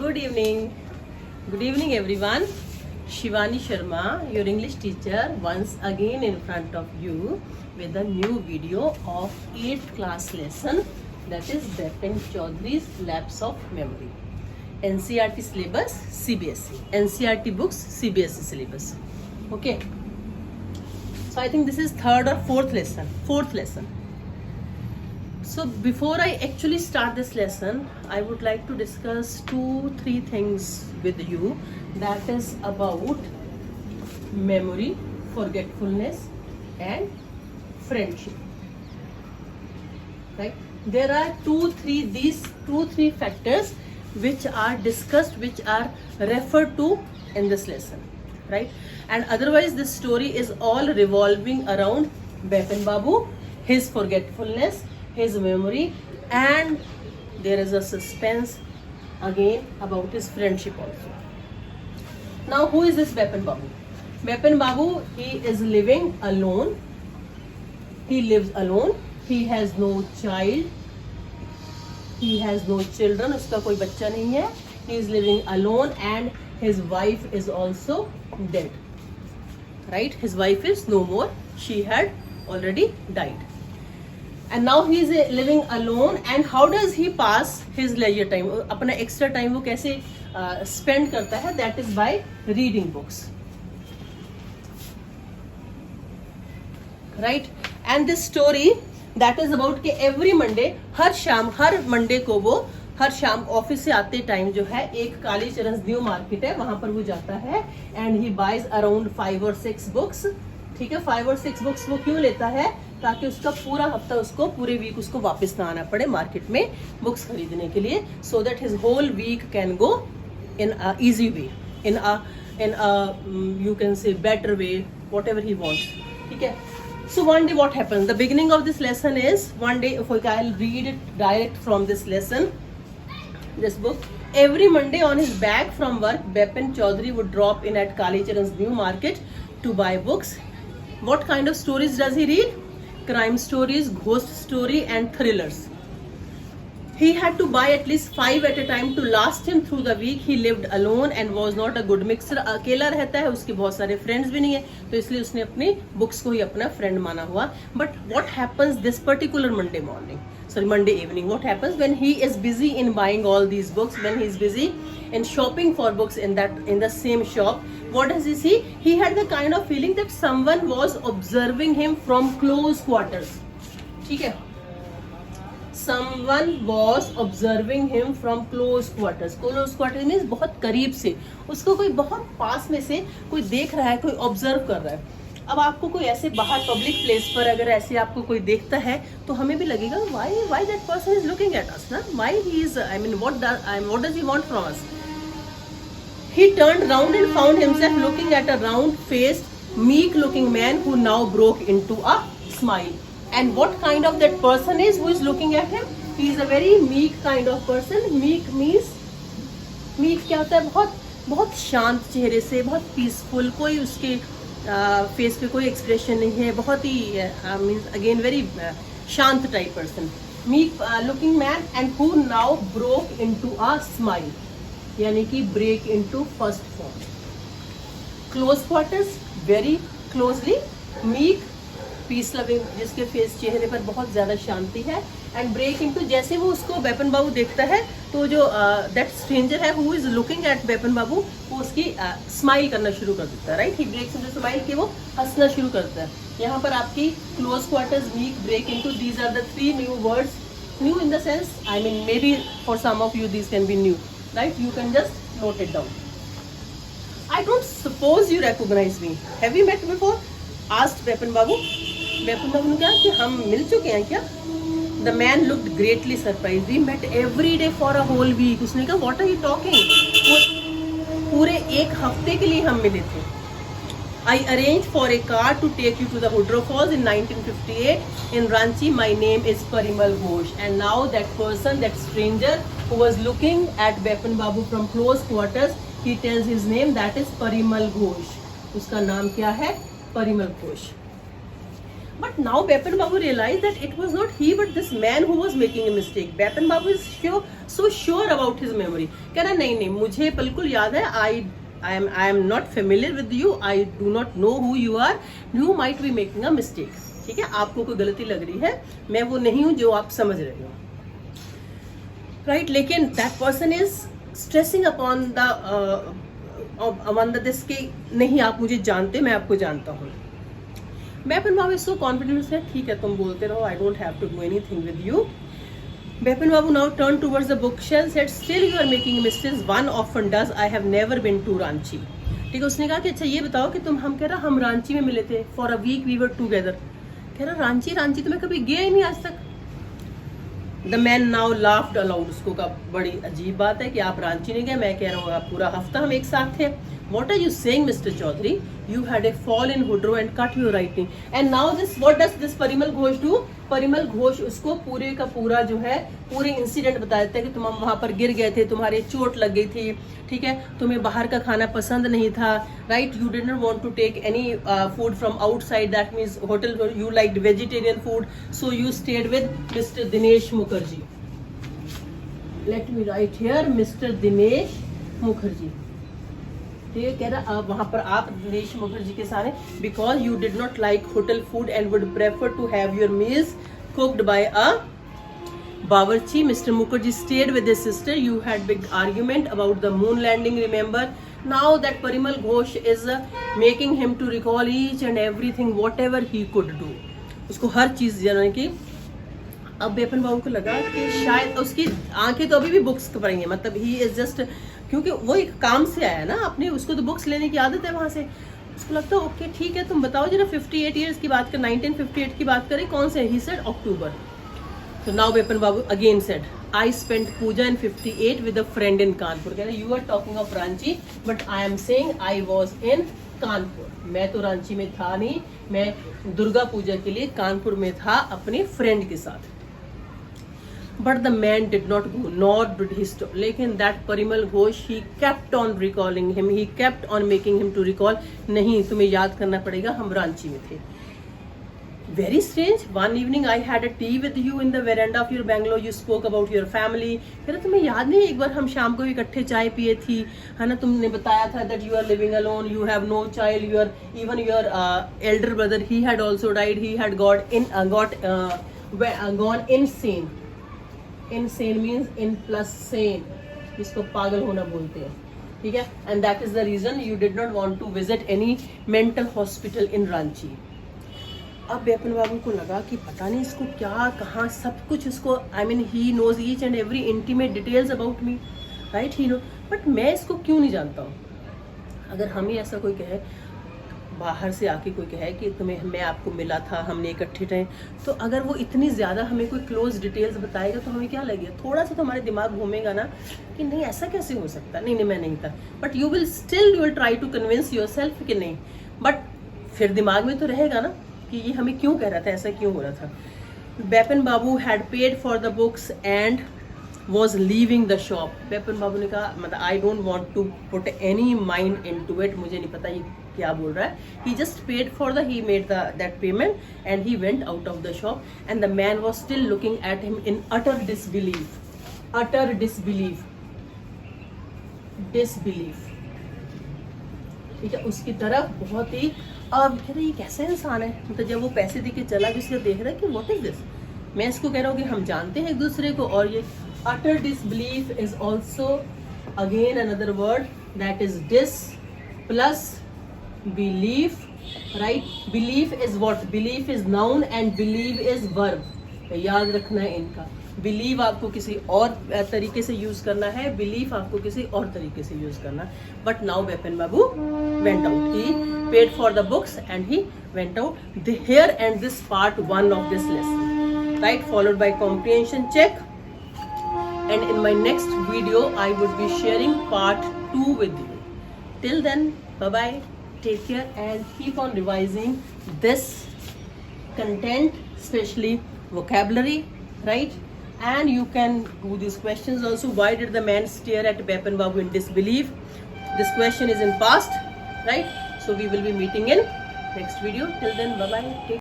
Good evening. Good evening, everyone. Shivani Sharma, your English teacher, once again in front of you with a new video of 8th class lesson, that is Bipin Chaudhary's Lapse of Memory. NCERT syllabus CBSE. NCERT books CBSE syllabus. Okay. So I think this is third or fourth lesson. Fourth lesson. So before I actually start this lesson, I would like to discuss 2-3 things with you, that is about memory, forgetfulness and friendship. Right? There are these two, three factors which are discussed, which are referred to in this lesson. Right? And otherwise this story is all revolving around Bipin Babu, his forgetfulness, his memory, and there is a suspense again about his friendship also. Now, who is this Bipin Babu? Bipin Babu, he is living alone. He lives alone. He has no child. He has no children. उसका कोई बच्चा नहीं है. He is living alone and his wife is also dead. Right? His wife is no more. She had already died. And now he is living alone. And how does he pass his leisure time? अपना extra time वो कैसे spend करता है? That is by reading books. Right? And this story that is about कि every Monday, हर Monday को वो हर शाम office से आते टाइम जो है एक काली चरण न्यू मार्केट है, वहां पर वो जाता है and he buys around 5 or 6 books. ठीक है, 5 or 6 बुक्स वो क्यों लेता है? ताकि उसका पूरा हफ्ता उसको पूरे वीक उसको वापस ना आना पड़े मार्केट में बुक्स खरीदने के लिए, so that his whole week can go in a easy way, in a you can say better way, whatever he wants. ठीक है. So one day what happens? The beginning of this lesson is one day, if I'll read it direct from this lesson, this book. Every Monday on his back from work, Bipin Chaudhary would drop in at Kali Charan's new market to buy books. What kind of stories does he read? Crime stories, ghost story and thrillers. He had to buy at least 5 at a time to last him through the week. He lived alone and was not a good mixer. अकेला रहता है, उसके बहुत सारे friends भी नहीं है, तो इसलिए उसने अपनी बुक्स को ही अपना फ्रेंड माना हुआ. But what happens this particular Monday evening? What happens when he is busy in buying all these books, when he is busy in shopping for books in the same shop? What does he see? He had the kind of feeling that someone was observing him from close quarters. ठीक है? Someone was observing him from close quarters. Close quarters means बहुत करीब से, उसको कोई बहुत पास में से कोई देख रहा है, कोई ऑब्जर्व कर रहा है. अब आपको कोई ऐसे बाहर पब्लिक प्लेस पर अगर ऐसे आपको कोई देखता है तो हमें भी लगेगा why that person is looking at us, ना? Why he is, what does he want from us? He turned round and found himself looking at a round-faced, meek-looking man who now broke into a smile. And what kind of that person is who is looking at him? He is a very meek kind of person. Meek means, meek क्या होता है? बहुत शांत चेहरे से, बहुत peaceful, कोई उसके फेस पे कोई एक्सप्रेशन नहीं है, बहुत ही मीन्स अगेन वेरी शांत type person. Meek looking man and who now broke into a smile, यानी कि break into first form. Close quarters, very closely, meek, peace loving, जिसके फेस चेहरे पर बहुत ज्यादा शांति है, एंड ब्रेक इनटू, जैसे वो उसको बिपिन बाबू देखता है तो जो दैट स्ट्रेंजर है who is looking at Bipin Babu, वो उसकी स्माइल करना शुरू कर देता है. Right? He breaks into smile, कि वो हंसना शुरू करता है. यहाँ पर आपकी close quarters, meek, break into, these are the 3 new words. New in the sense, maybe for some of you these can be new. Right? You can just note it down. I don't suppose you recognize me. Have we met before? Asked Bipin Babu. Bipin Babu ने कहा कि हम मिल चुके हैं क्या? The man looked greatly surprised. We met every day for a whole week. उसने कहा What are you talking? पूरे एक हफ्ते के लिए हम मिले थे. I arranged for a car to take you to the Woodrow Falls in 1958 in Ranchi. My name is Parimal Ghosh. And now that person, that stranger who was looking at Bipin Babu from close quarters, he tells his name, that is Parimal Ghosh. उसका नाम क्या है? Parimal Ghosh. But now Bepan Babu realized that it was not he but this man who was making a mistake. Bepan Babu is so sure about his memory. कह रहा नहीं मुझे बिल्कुल याद है. I am not familiar with you. I do not know who you are. You might be making a mistake. ठीक है, आपको कोई गलती लग रही है, मैं वो नहीं हूँ जो आप समझ रहे हो. राइट, लेकिन that person is stressing upon the this कि नहीं आप मुझे जानते, मैं आपको जानता हूँ. Bepan Babu is so confident से ठीक है तुम बोलते रहो, I don't have to do anything with you. Bepan Babu now turned towards the bookshelf, said, still you are making mistakes, one often does, I have never been to Ranchi. ठीक है, उसने कहा कि अच्छा ये बताओ कि तुम, हम कह रहा हम रांची में मिले थे, for a week we were together. कह रहा रांची तो मैं कभी गया ही नहीं आज तक. The man now laughed aloud. उसको का बड़ी अजीब बात है कि आप रांची नहीं गए, मैं कह रहा हूँ आप पूरा हफ्ता हम एक साथ थे. What are you saying, Mr. Chaudhary? You had a fall in Woodrow and cut your right knee. And now this, what does this Parimal Ghosh do? Parimal Ghosh उसको पूरे का पूरा जो है पूरे इंसिडेंट बता देता है कि तुम वहाँ पर गिर गए थे, तुम्हारे चोट लग गई थी, ठीक है, तुम्हें बाहर का खाना पसंद नहीं था, write, you did not want to take any food from outside, that means hotel, you liked vegetarian food, so you stayed with mister Dinesh Mukherjee. Let me write here, mister Dinesh Mukherjee. ठीक है, कह रहा वहां पर आप दिनेश मुखर्जी के साथ हैं because you did not like hotel food and would prefer to have your meals cooked by a bawarchi. Mister Mukherjee stayed with his sister. You had big argument about the moon landing. Remember now that Parimal Ghosh is making him to recall each and everything whatever he could do. उसको हर चीज जाने की. अब बेपन बाबू को लगा कि शायद उसकी आंखें तो अभी भी बुक्स पढ़ेंगे, मतलब ही इज जस्ट, क्योंकि वो एक काम से आया ना अपने, उसको तो बुक्स लेने की आदत है वहाँ से. उसको लगता है ओके ठीक है तुम बताओ जरा 58 ईयर्स की बात कर, 1958 की बात करें, कौन से? He said October. तो now Bipin Babu again said, I spent Puja in 58 with a friend in Kanpur. कह रहे you are talking of Ranchi but I am saying I was in Kanpur. मैं तो रांची में था नहीं, मैं दुर्गा पूजा के लिए कानपुर में था अपने फ्रेंड के साथ. But the man did not go, nor did he stop. लेकिन that Parimal Ghosh, he kept on recalling him, he kept on making him to recall. नहीं, तुम्हें याद करना पड़ेगा, हम रांची में थे. Very strange. One evening I had a tea with you in the veranda of your Bangalore. You spoke about your family. फिर तुम्हें याद नहीं एक बार हम शाम को इकट्ठे चाय पिए थी, है ना? तुमने बताया था that you are living alone, you have no child, you are even your elder brother, he had also died, he had gone insane. Insane means in plus sane, जिसको पागल होना बोलते हैं, ठीक है. And that is the reason you did not want to visit any mental hospital in Ranchi. अब बेपन बाबू को लगा कि पता नहीं इसको क्या कहाँ सब कुछ इसको, I mean he knows each and every intimate details about me, right? He knows, but मैं इसको क्यों नहीं जानता हूँ. अगर हम ही ऐसा कोई कहे, बाहर से आके कोई कहे कि तुम्हें, मैं आपको मिला था, हमने इकट्ठे रहे, तो अगर वो इतनी ज़्यादा हमें कोई क्लोज डिटेल्स बताएगा तो हमें क्या लगेगा, थोड़ा सा तो हमारे दिमाग घूमेगा ना कि नहीं ऐसा कैसे हो सकता, नहीं मैं नहीं था. But you will try to convince yourself कि नहीं, बट फिर दिमाग में तो रहेगा ना कि ये हमें क्यों कह रहा था, ऐसा क्यों हो रहा था. Bipin Babu had paid for the books and was leaving the shop. Bipin Babu ने कहा, मतलब I don't want to put any mind into it, मुझे नहीं पता ये क्या बोल रहा है. He just paid for he made that payment and he went out of the shop and the man was still looking at him in utter disbelief. ठीक है, उसकी तरफ बहुत ही, अब कह रहे ये कैसा इंसान है, मतलब जब वो पैसे दे के चला भी उसको देख रहा है कि व्हाट इज दिस. मैं इसको कह रहा हूँ कि हम जानते हैं एक दूसरे को, और ये utter disbelief is also again another word, that is dis plus belief, right? Belief is what? Belief is noun and believe is verb. याद रखना है इनका. बिलीव आपको किसी और तरीके से यूज करना है, बिलीफ आपको किसी और तरीके से यूज करना. But now Bipin Babu went out, he paid for the books and he went out. Here and this part 1 of this lesson, right, followed by comprehension check, and in my next video I would be sharing part 2 with you. Till then, bye bye, take care and keep on revising this content, especially vocabulary, right? And you can do these questions also. Why did the man stare at Bepan Babu in disbelief? This question is in past, right? So we will be meeting in next video. Till then, bye bye.